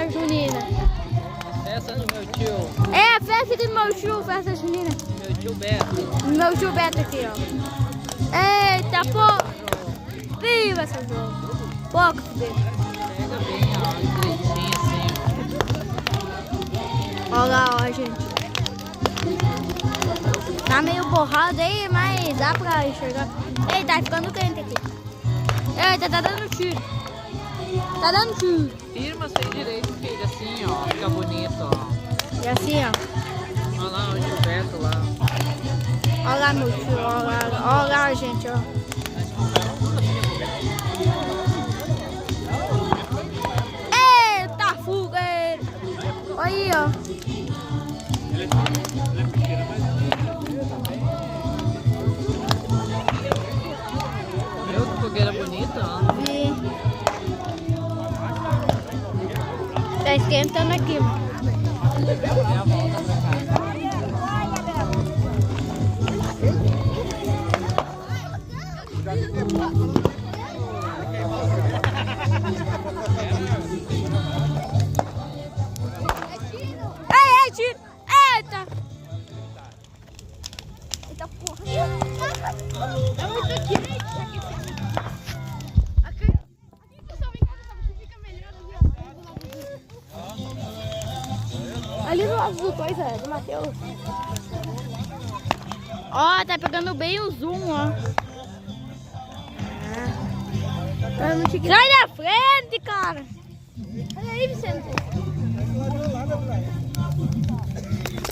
festa junina. Festa do meu tio. É a festa do meu tio, festa junina. Meu tio Beto. Meu tio Beto aqui, ó. Eita, pô. Viva São João. Pouco, Beto. Pega bem, ó, direitinho assim. Olha lá, ó, gente. Tá meio borrado aí, mas dá pra enxergar. Ei, tá ficando quente aqui. Eita, tá dando tiro. Tá dando tiro. Firma sem direito, filho, assim, ó. Fica bonito, ó. E assim, ó. Olha lá o tio Beto lá. Olha lá, meu tio. Olha lá, gente, ó. Eita, fogueira. Olha aí, ó. Viu que fogueira bonita, ó. Vi. Tá esquentando aqui, mano. Dê a volta pra cá. Ei, tiro. Eita. Eita, porra. É muito quente. Aqui, pessoal, vem cá, que fica melhor ali no lado do coisa, do Matheus. Ó, tá pegando bem o zoom, ó. Sai da frente, cara. Olha aí, Vicente.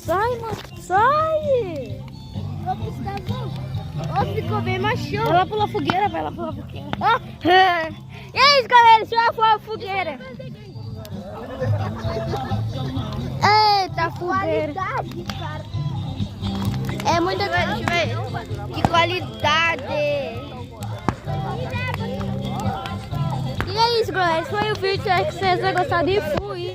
Sai, mano. Sai. Ó, ficou bem machão. Vai lá pela fogueira, vai lá pela fogueira. Ó. E aí, galera, se eu for a fogueira. Eita, fogueira. É muita coisa, deixa eu ver. Que qualidade. E é isso, galera. Esse foi o vídeo. Espero que vocês tenham gostado e fui.